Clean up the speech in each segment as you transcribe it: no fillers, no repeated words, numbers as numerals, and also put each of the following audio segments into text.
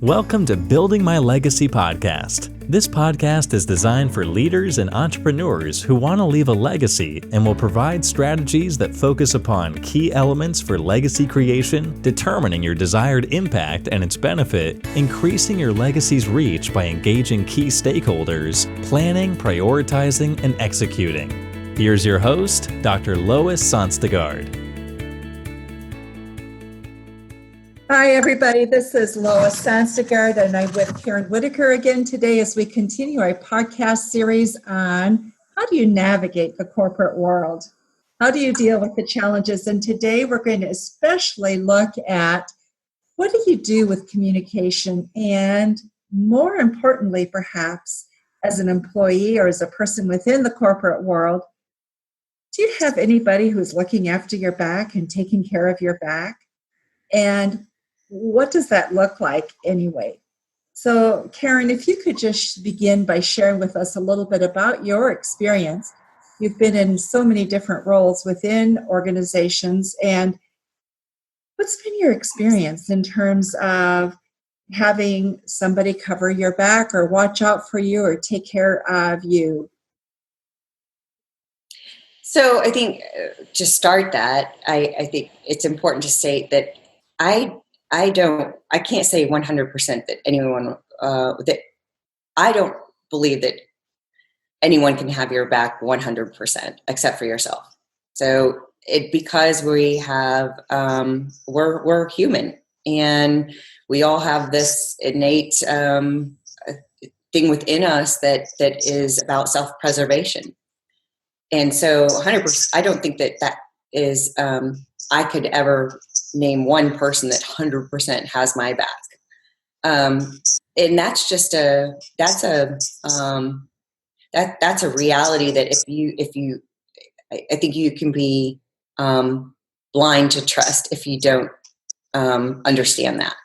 Welcome to Building My Legacy podcast. This podcast is designed for leaders and entrepreneurs who want to leave a legacy and will provide strategies that focus upon key elements for legacy creation, determining your desired impact and its benefit, increasing your legacy's reach by engaging key stakeholders, planning, prioritizing, and executing. Here's your host, Dr. Lois Sonstegard. Hi, everybody. This is Lois Sonstegard, and I'm with Karen Whitaker again today as we continue our podcast series on how do you navigate the corporate world? How do you deal with the challenges? And today we're going to especially look at what do you do with communication, and more importantly, perhaps, as an employee or as a person within the corporate world, do you have anybody who's looking after your back and taking care of your back? And what does that look like anyway? So, Karen, if you could just begin by sharing with us a little bit about your experience. You've been in so many different roles within organizations, and what's been your experience in terms of having somebody cover your back or watch out for you or take care of you? So I think to start that, I think it's important to state that I can't say 100% that anyone, that I don't believe that anyone can have your back 100% except for yourself. So because we have, we're human, and we all have this innate thing within us that is about self-preservation. And so 100%, I don't think that is, I could ever name one person that 100% has my back. And that's just that's a reality that I think you can be blind to trust if you don't understand that.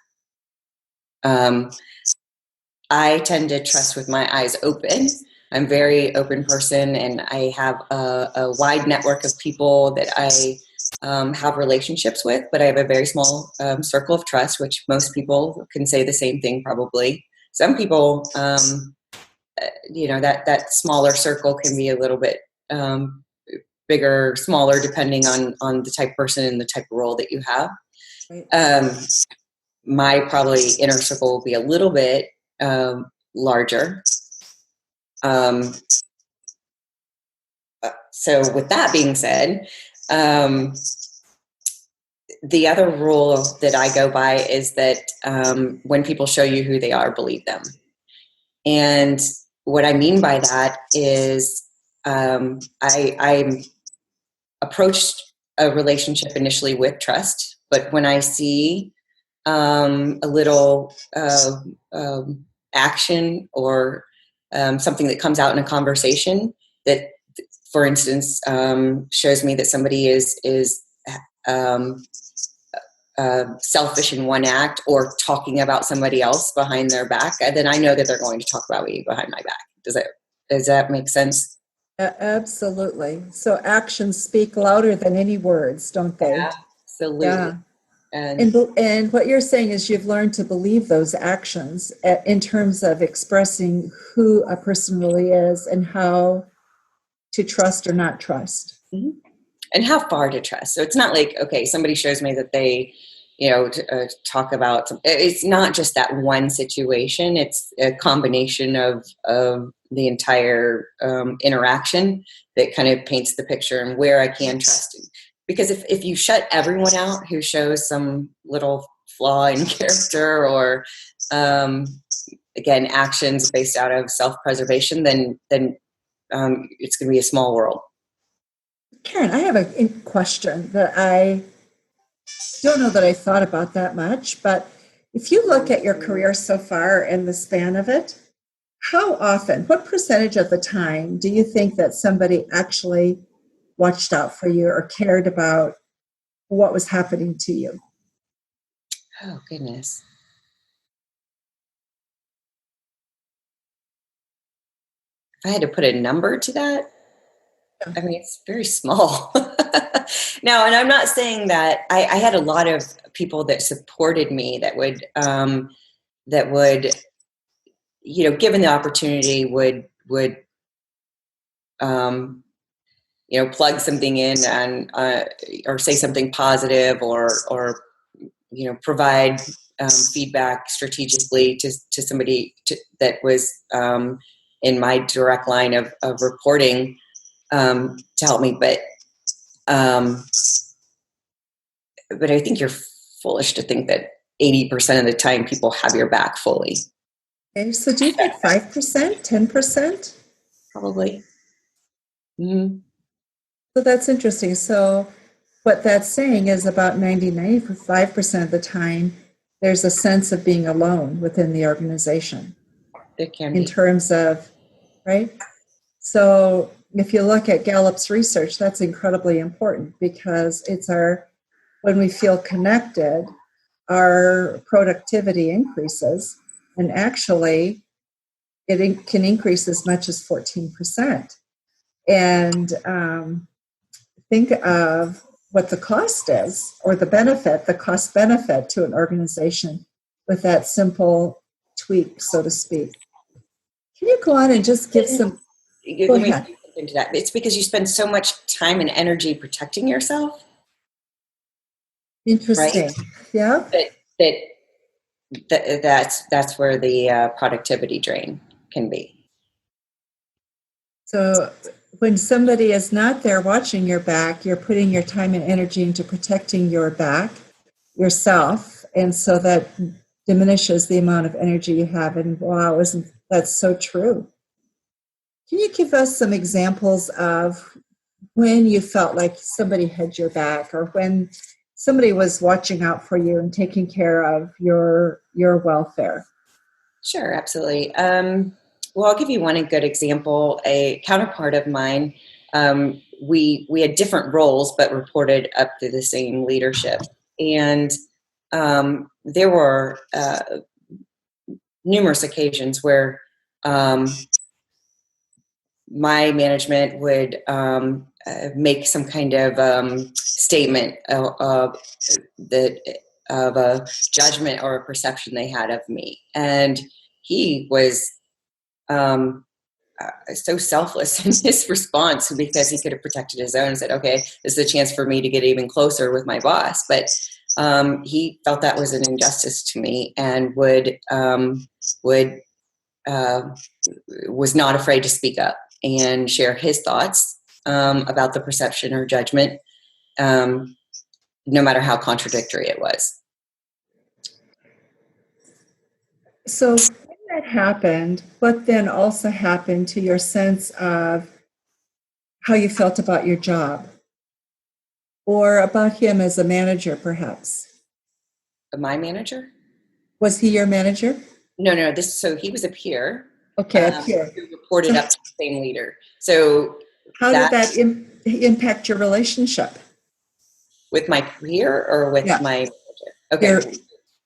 I tend to trust with my eyes open. I'm a very open person, and I have a wide network of people that I have relationships with, but I have a very small circle of trust, which most people can say the same thing probably. Some people, that smaller circle can be a little bit bigger, smaller, depending on the type of person and the type of role that you have. My probably inner circle will be a little bit larger. So with that being said, the other rule that I go by is that when people show you who they are, believe them. And what I mean by that is I approached a relationship initially with trust, but when I see a little action or something that comes out in a conversation that, for instance, shows me that somebody is selfish in one act or talking about somebody else behind their back, then I know that they're going to talk about me behind my back. Does that make sense? Absolutely. So actions speak louder than any words, don't they? Absolutely. Yeah. And what you're saying is you've learned to believe those actions in terms of expressing who a person really is and how to trust or not trust. Mm-hmm. And how far to trust. So it's not like, okay, somebody shows me that they, talk about, it's not just that one situation. It's a combination of the entire interaction that kind of paints the picture and where I can trust. Because if you shut everyone out who shows some little flaw in character or, again, actions based out of self-preservation, then it's going to be a small world. Karen, I have a question that I don't know that I thought about that much, but if you look at your career so far and the span of it, how often, what percentage of the time do you think that somebody actually watched out for you or cared about what was happening to you? Oh, goodness. If I had to put a number to that, I mean, it's very small. Now, and I'm not saying that I had a lot of people that supported me that would that would, given the opportunity, would plug something in and or say something positive, or provide feedback strategically to somebody that was in my direct line of reporting, to help me. But I think you're foolish to think that 80% of the time people have your back fully. Okay, so do you think 5%, 10%? Probably. Mm-hmm. So that's interesting. So what that's saying is about 95% of the time, there's a sense of being alone within the organization. It can be. In terms of, right? So if you look at Gallup's research, that's incredibly important, because when we feel connected, our productivity increases, and actually it can increase as much as 14%. And think of what the cost is, or the cost benefit to an organization with that simple tweak, so to speak. Can you go on and just give some... Go ahead. Into that. It's because you spend so much time and energy protecting yourself. Interesting. Right? Yeah. That's where the productivity drain can be. So when somebody is not there watching your back, you're putting your time and energy into protecting your back, yourself, and so that diminishes the amount of energy you have. And wow, isn't that so true? Can you give us some examples of when you felt like somebody had your back, or when somebody was watching out for you and taking care of your welfare? Sure, absolutely. Well, I'll give you one good example. A counterpart of mine, we had different roles but reported up to the same leadership. And there were numerous occasions where my management would make some kind of statement of a judgment or a perception they had of me. And he was so selfless in his response, because he could have protected his own and said, okay, this is a chance for me to get even closer with my boss. But he felt that was an injustice to me, and was not afraid to speak up and share his thoughts about the perception or judgment, no matter how contradictory it was. So when that happened, what then also happened to your sense of how you felt about your job, or about him as a manager, perhaps? My manager? Was he your manager? No. So he was a peer. Okay, a peer. Who reported up to the same leader. So how did that impact your relationship? With my peer or with my manager? Okay.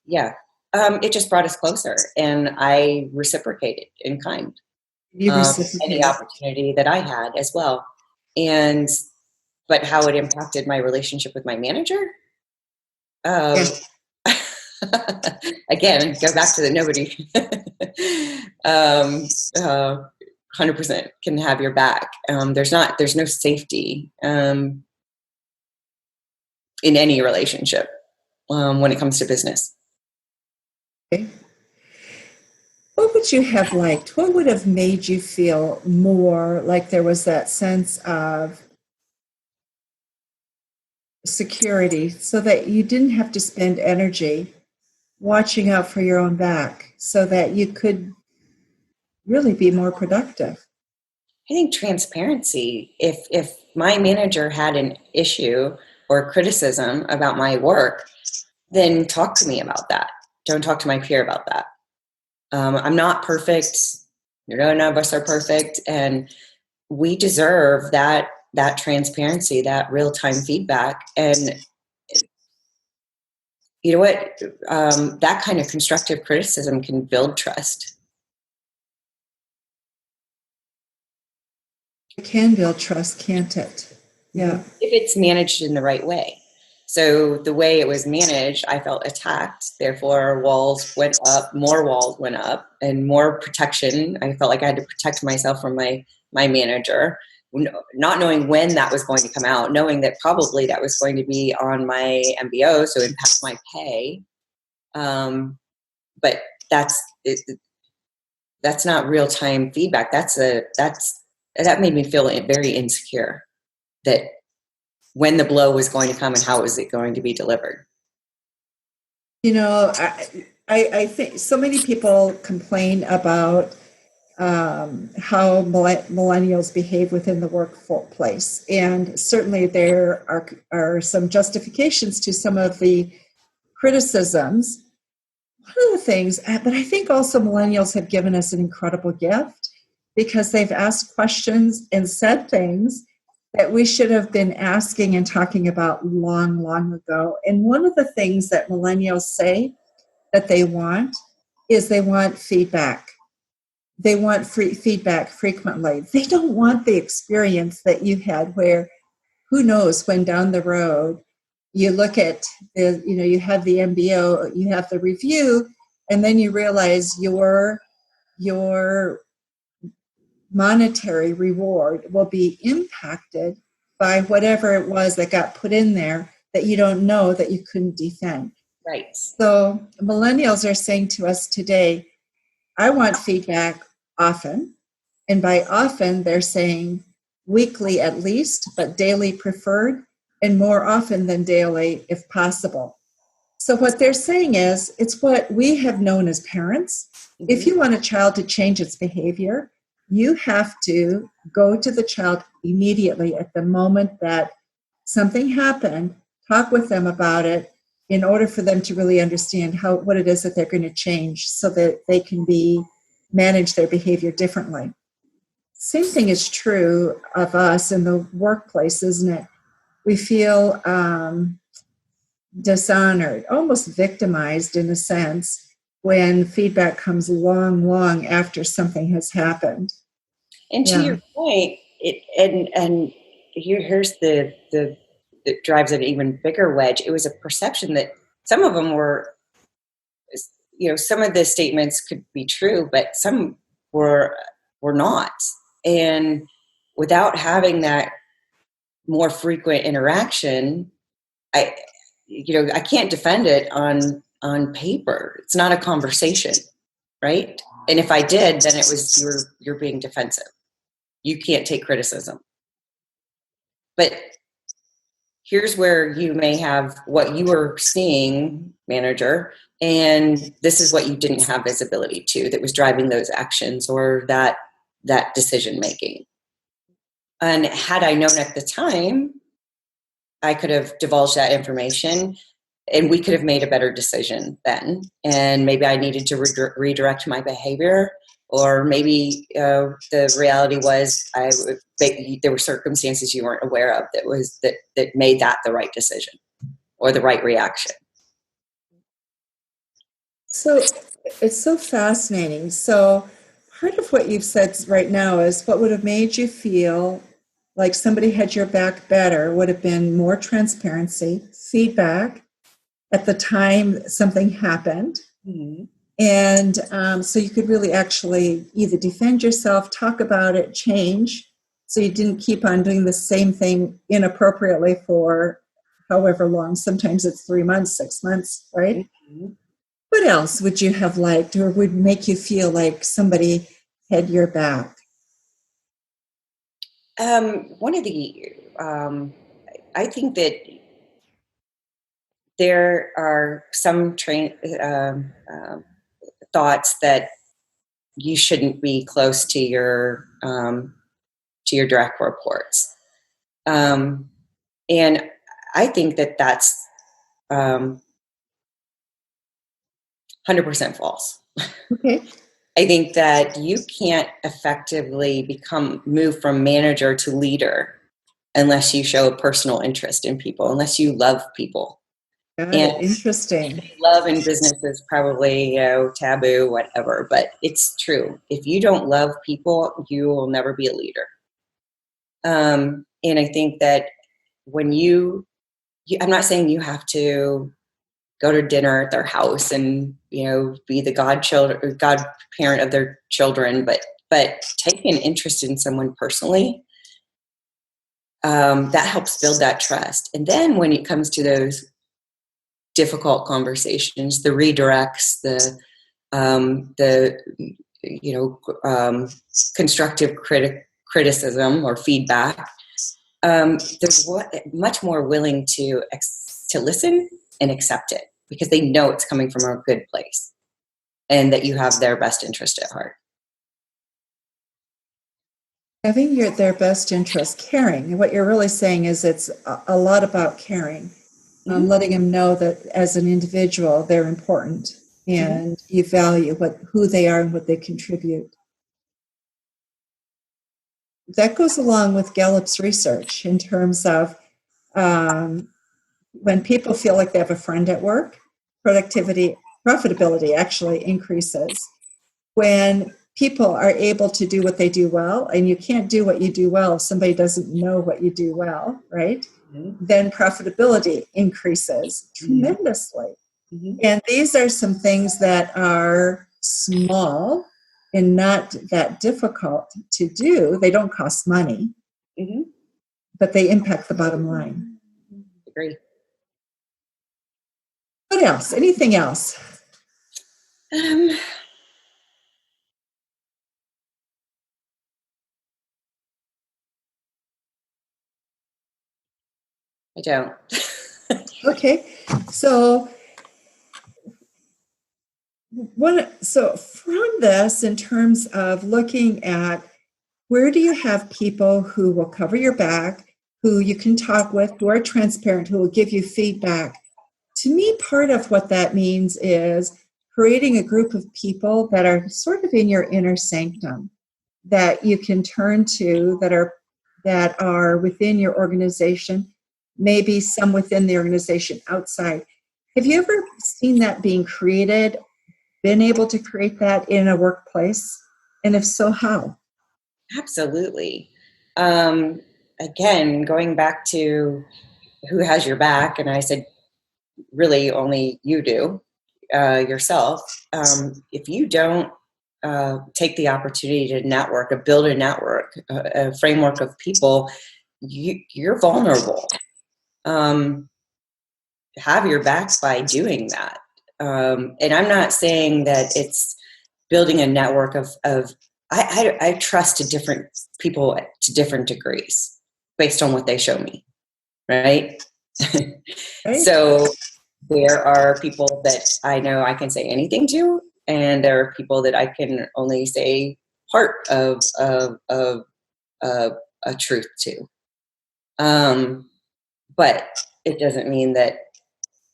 Yeah. It just brought us closer, and I reciprocated in kind. Any opportunity that I had as well. But how it impacted my relationship with my manager? Again, go back to the nobody. 100% can have your back. There's no safety in any relationship when it comes to business. Okay. What would you have liked? What would have made you feel more like there was that sense of security, so that you didn't have to spend energy watching out for your own back, so that you could really be more productive? I think transparency. If my manager had an issue or criticism about my work, then talk to me about that. Don't talk to my peer about that. I'm not perfect. None of us are perfect, and we deserve that transparency, that real-time feedback. And you know what? That kind of constructive criticism can build trust. It can build trust, can't it? Yeah. If it's managed in the right way. So the way it was managed, I felt attacked. Therefore, walls went up, more walls went up, and more protection. I felt like I had to protect myself from my manager, not knowing when that was going to come out, knowing that probably that was going to be on my MBO, so impact my pay. But that's not real time feedback. That made me feel very insecure. That when the blow was going to come and how was it going to be delivered. I think so many people complain about how millennials behave within the workplace. And certainly there are some justifications to some of the criticisms. One of the things, but I think also millennials have given us an incredible gift because they've asked questions and said things that we should have been asking and talking about long, long ago. And one of the things that millennials say that they want is they want feedback. They want free feedback frequently. They don't want the experience that you had where who knows when down the road you look at you have the MBO, you have the review, and then you realize your monetary reward will be impacted by whatever it was that got put in there that you don't know, that you couldn't defend. Right. So millennials are saying to us today, I want feedback often. And by often, they're saying weekly at least, but daily preferred, and more often than daily if possible. So what they're saying is, it's what we have known as parents. Mm-hmm. If you want a child to change its behavior, you have to go to the child immediately at the moment that something happened, talk with them about it in order for them to really understand what it is that they're going to change so that they can manage their behavior differently. Same thing is true of us in the workplace, isn't it? We feel dishonored, almost victimized in a sense, when feedback comes long, long after something has happened. And to your point, here's the that drives an even bigger wedge. It was a perception that some of them were, some of the statements could be true, but some were not. And without having that more frequent interaction, I can't defend it on paper. It's not a conversation, right? And if I did, then it was you're being defensive. You can't take criticism. But here's where you may have what you were seeing, manager, and this is what you didn't have visibility to that was driving those actions or that decision making. And had I known at the time, I could have divulged that information and we could have made a better decision then. And maybe I needed to redirect my behavior, or maybe the reality was there were circumstances you weren't aware of that made that the right decision or the right reaction. So it's so fascinating. So part of what you've said right now is what would have made you feel like somebody had your back better would have been more transparency, feedback at the time something happened. Mm-hmm. And so you could really actually either defend yourself, talk about it, change, so you didn't keep on doing the same thing inappropriately for however long. Sometimes it's 3 months, 6 months, right? Mm-hmm. What else would you have liked or would make you feel like somebody had your back? One of the, I think that there are some thoughts that you shouldn't be close to your direct reports, and I think that that's 100% false. Okay. I think that you can't effectively move from manager to leader unless you show a personal interest in people, unless you love people. Interesting. Love in business is probably taboo, whatever, but it's true. If you don't love people, you will never be a leader. And I think that when you I'm not saying you have to go to dinner at their house and, be the godparent of their children, but take an interest in someone personally. That helps build that trust. And then when it comes to those difficult conversations, the redirects, the constructive criticism or feedback, they're much more willing to listen and accept it because they know it's coming from a good place and that you have their best interest at heart. Having their best interest, caring. What you're really saying is it's a lot about caring, letting them know that as an individual, they're important and you value who they are and what they contribute. That goes along with Gallup's research in terms of when people feel like they have a friend at work, profitability actually increases. When people are able to do what they do well, and you can't do what you do well if somebody doesn't know what you do well, right? Then profitability increases tremendously. And these are some things that are small and not that difficult to do. They don't cost money, but they impact the bottom line. Agree. What else? Anything else? I don't. Okay. So from this, in terms of looking at where do you have people who will cover your back, who you can talk with, who are transparent, who will give you feedback. To me, part of what that means is creating a group of people that are sort of in your inner sanctum that you can turn to, that are within your organization, maybe some within the organization outside. Have you ever seen that being created, been able to create that in a workplace? And if so, how? Absolutely. Again, going back to who has your back, and I said, really only you do, yourself. If you don't take the opportunity to build a network, a framework of people, you're vulnerable. Have your back by doing that. And I'm not saying that it's building a network of I trust different people to different degrees based on what they show me, right? Right. So there are people that I know I can say anything to, and there are people that I can only say part of a truth to. But it doesn't mean that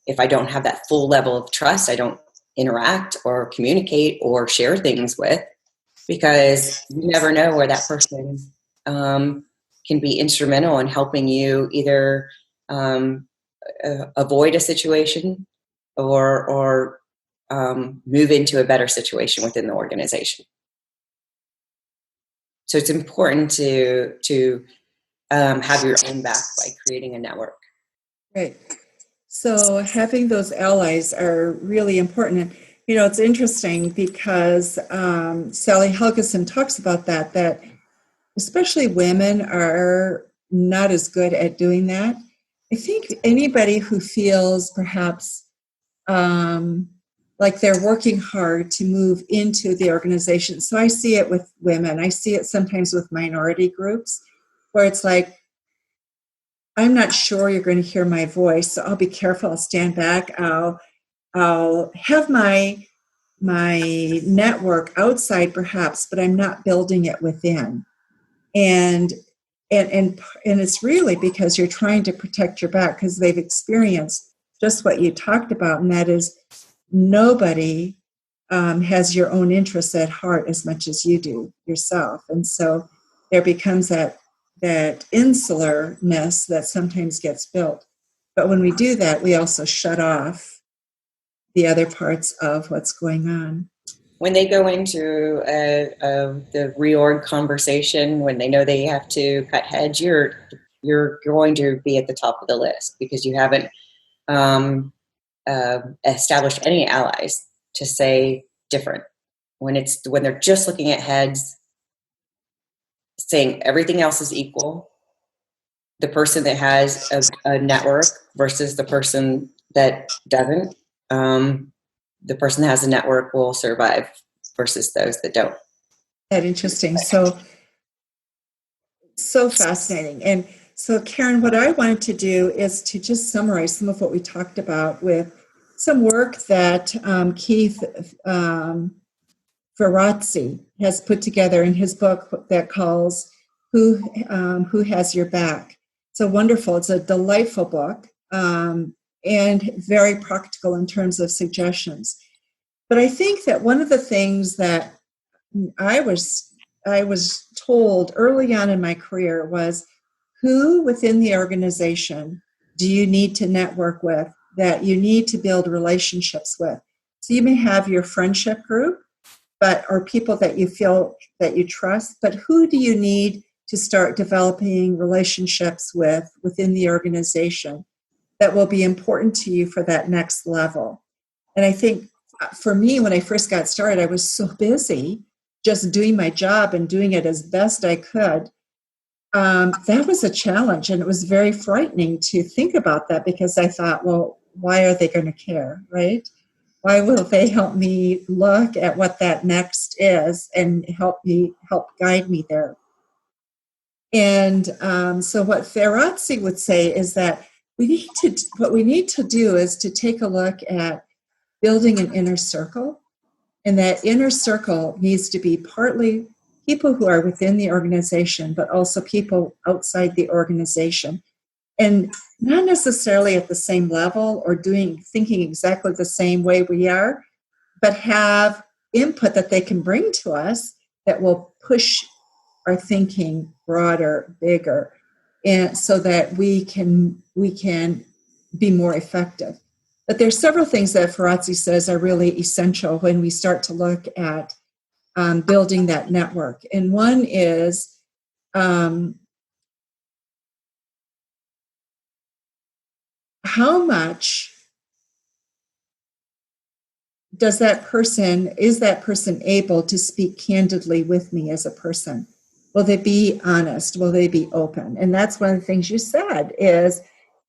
if I don't have that full level of trust, I don't interact or communicate or share things with, because you never know where that person can be instrumental in helping you either avoid a situation or move into a better situation within the organization. So it's important to have your own back by creating a network. Right. So having those allies are really important. And, it's interesting because Sally Helgeson talks about that especially women are not as good at doing that. I think anybody who feels perhaps like they're working hard to move into the organization. So I see it with women. I see it sometimes with minority groups where it's like, I'm not sure you're going to hear my voice, so I'll be careful. I'll stand back. I'll have my network outside perhaps, but I'm not building it within. And it's really because you're trying to protect your back, because they've experienced just what you talked about, and that is nobody has your own interests at heart as much as you do yourself. And so there becomes that insularness that sometimes gets built. But when we do that, we also shut off the other parts of what's going on. When they go into the reorg conversation, when they know they have to cut heads, you're you're going to be at the top of the list because you haven't established any allies to say different. When they're just looking at heads, saying everything else is equal, the person that has a network versus the person that doesn't, the person that has a network will survive versus those that don't. That interesting. So fascinating. And so, Karen, what I wanted to do is to just summarize some of what we talked about with some work that Keith Ferrazzi has put together in his book that calls Who Has Your Back. So wonderful. It's a delightful book and very practical in terms of suggestions. But I think that one of the things that I was told early on in my career was, who within the organization do you need to network with, that you need to build relationships with? So you may have your friendship group, or people that you feel that you trust, but who do you need to start developing relationships with within the organization that will be important to you for that next level? And I think for me, when I first got started, I was so busy just doing my job and doing it as best I could. That was a challenge, and it was very frightening to think about that, because I thought, well, why are they going to care, right? Why will they help me look at what that next is and help guide me there? And so what Ferrazzi would say is that what we need to do is to take a look at building an inner circle. And that inner circle needs to be partly people who are within the organization, but also people outside the organization. And not necessarily at the same level or thinking exactly the same way we are, but have input that they can bring to us that will push our thinking broader, bigger, and so that we can be more effective. But there's several things that Ferrazzi says are really essential when we start to look at building that network. And one is how much is that person able to speak candidly with me as a person? Will they be honest? Will they be open? And that's one of the things you said is,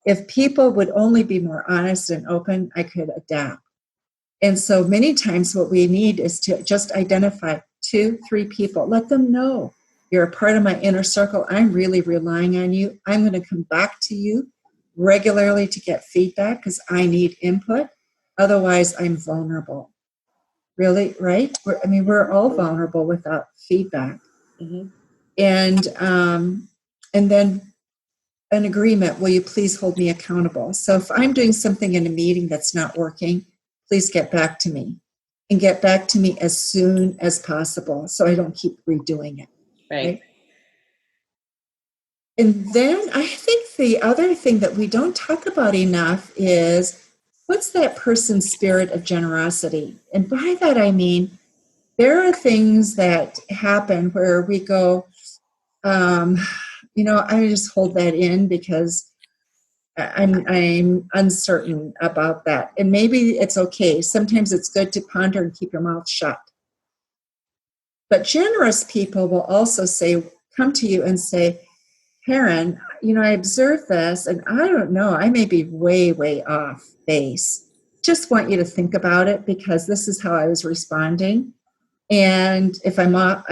if people would only be more honest and open, I could adapt. And so many times what we need is to just identify 2-3 people. Let them know you're a part of my inner circle. I'm really relying on you. I'm going to come back to you regularly to get feedback because I need input. Otherwise, I'm vulnerable. Really, right? We're all vulnerable without feedback. Mm-hmm. And then an agreement, will you please hold me accountable? So if I'm doing something in a meeting that's not working, please get back to me. And get back to me as soon as possible so I don't keep redoing it. Right? And then I think the other thing that we don't talk about enough is, what's that person's spirit of generosity? And by that I mean, there are things that happen where we go, I just hold that in because I'm uncertain about that. And maybe it's okay. Sometimes it's good to ponder and keep your mouth shut. But generous people will also come to you and say, Karen, I observed this and I don't know, I may be way, way off base. Just want you to think about it because this is how I was responding. And if I'm off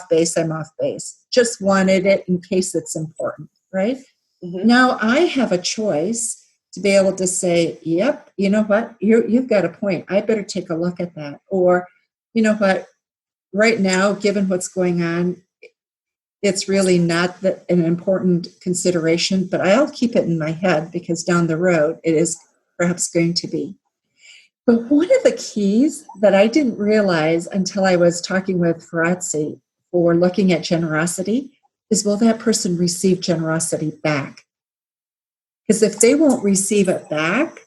base, I'm off base. Just wanted it in case it's important, right? Mm-hmm. Now I have a choice to be able to say, yep, you know what, you've got a point. I better take a look at that. Or, you know what, right now, given what's going on, it's really not an important consideration, but I'll keep it in my head because down the road it is perhaps going to be. But one of the keys that I didn't realize until I was talking with Ferrazzi for looking at generosity is, will that person receive generosity back? Because if they won't receive it back,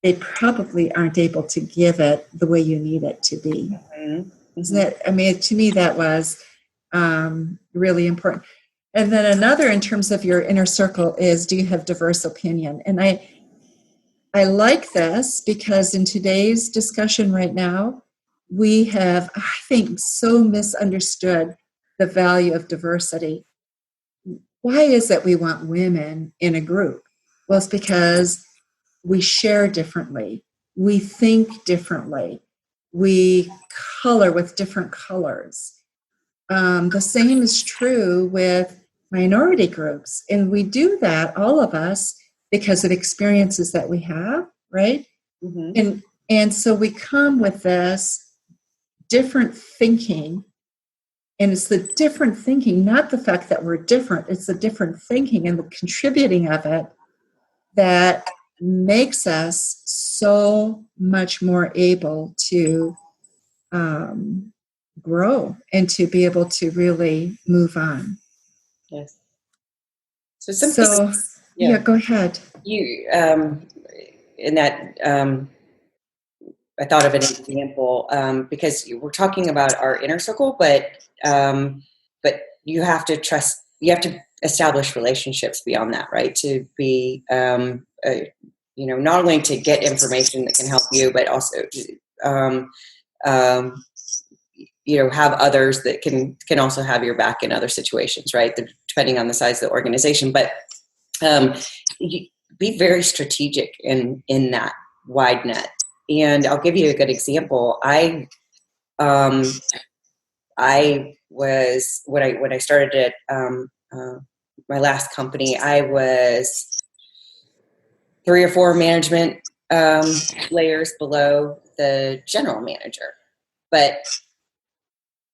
they probably aren't able to give it the way you need it to be. Mm-hmm. Isn't it? To me, that was really important. And then another in terms of your inner circle is, do you have diverse opinion? And I like this because in today's discussion right now, we have, I think, so misunderstood the value of diversity. Why is it we want women in a group? Well, it's because we share differently, we think differently, we color with different colors. The same is true with minority groups. And we do that, all of us, because of experiences that we have, right? Mm-hmm. And so we come with this different thinking. And it's the different thinking, not the fact that we're different, it's the different thinking and the contributing of it that makes us so much more able to grow and to be able to really move on. Yes. So yeah, go ahead. You in that I thought of an example because we're talking about our inner circle, but you have to trust. You have to establish relationships beyond that, right? To be not only to get information that can help you, but also have others that can also have your back in other situations, right? Depending on the size of the organization, but be very strategic in that wide net. And I'll give you a good example. I was when I started at my last company, I was 3 or 4 management layers below the general manager, but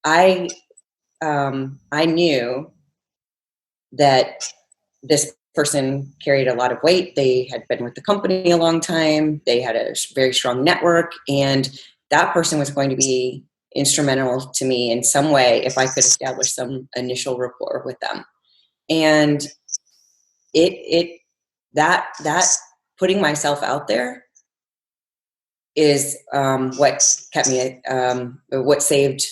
I knew that this person carried a lot of weight. They had been with the company a long time. They had a very strong network, and that person was going to be instrumental to me in some way if I could establish some initial rapport with them. And that putting myself out there is what kept me, what saved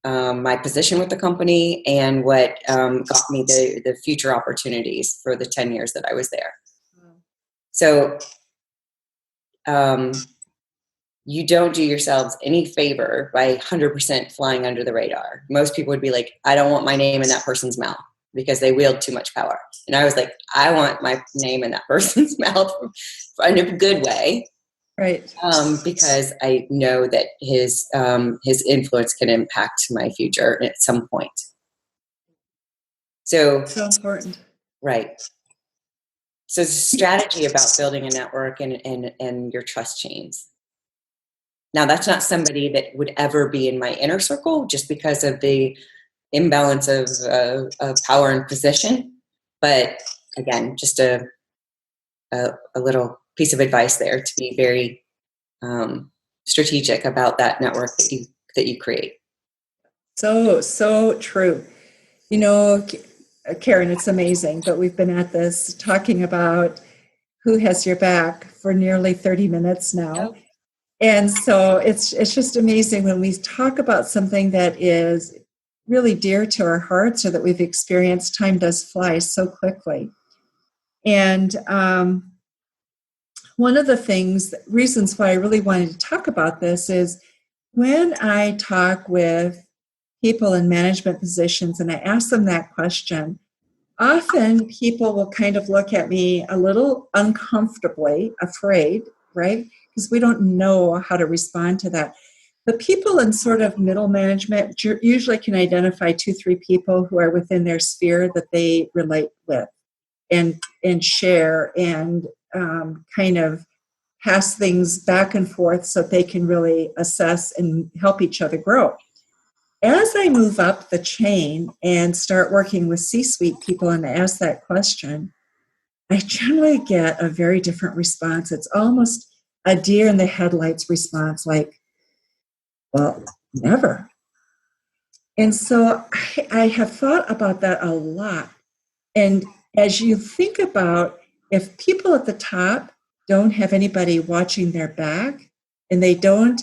my position with the company, and what got me the future opportunities for the 10 years that I was there. So you don't do yourselves any favor by 100% flying under the radar. Most people would be like, I don't want my name in that person's mouth because they wield too much power. And I was like, I want my name in that person's mouth in a good way. Right. Because I know that his influence can impact my future at some point. So important. Right. So it's a strategy about building a network and your trust chains. Now, that's not somebody that would ever be in my inner circle just because of the imbalance of power and position. But again, just a little piece of advice there to be very strategic about that network that you create. So true. Karen, it's amazing, but we've been at this talking about who has your back for nearly 30 minutes now. Oh. And so it's just amazing when we talk about something that is really dear to our hearts or that we've experienced. Time does fly so quickly. And one of the reasons why I really wanted to talk about this is when I talk with people in management positions and I ask them that question, often people will kind of look at me a little uncomfortably, afraid, right? Because we don't know how to respond to that. But people in sort of middle management usually can identify 2-3 people who are within their sphere that they relate with and share and kind of pass things back and forth so that they can really assess and help each other grow. As I move up the chain and start working with C-suite people and ask that question, I generally get a very different response. It's almost a deer in the headlights response, like, well, never. And so I have thought about that a lot. And as you think about if people at the top don't have anybody watching their back and they don't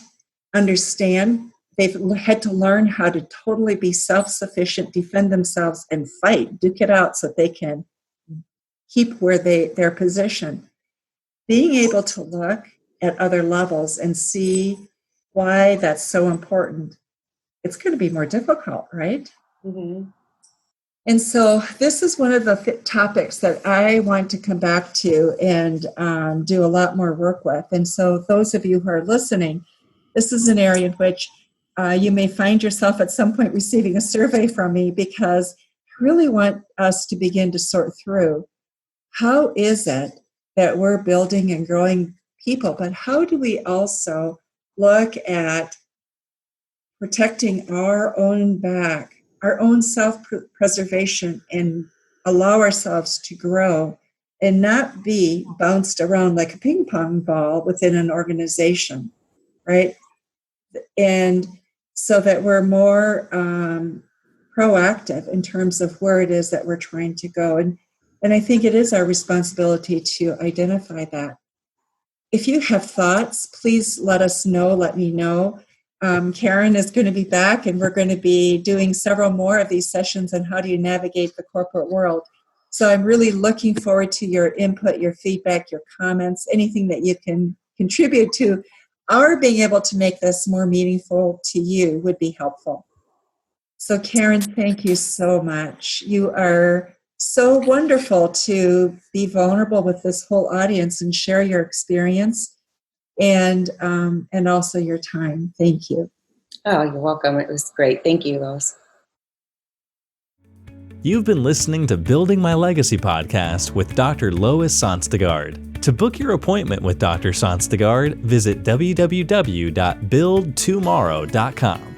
understand they've had to learn how to totally be self-sufficient, defend themselves, and fight, duke it out so that they can keep where their position. Being able to look at other levels and see why that's so important, it's going to be more difficult, right? Mm-hmm. And so this is one of the topics that I want to come back to and do a lot more work with. And so those of you who are listening, this is an area in which you may find yourself at some point receiving a survey from me, because I really want us to begin to sort through how is it that we're building and growing people, but how do we also look at protecting our own back, our own self-preservation, and allow ourselves to grow and not be bounced around like a ping pong ball within an organization, right? And so that we're more proactive in terms of where it is that we're trying to go. And I think it is our responsibility to identify that. If you have thoughts, please let us know, let me know. Karen is going to be back, and we're going to be doing several more of these sessions on how do you navigate the corporate world. So I'm really looking forward to your input, your feedback, your comments, anything that you can contribute to our being able to make this more meaningful to you would be helpful. So Karen, thank you so much. You are so wonderful to be vulnerable with this whole audience and share your experience and also your time. Thank you. Oh, you're welcome. It was great. Thank you, Lois. You've been listening to Building My Legacy podcast with Dr. Lois Sonstegard. To book your appointment with Dr. Sonstegard, visit www.buildtomorrow.com.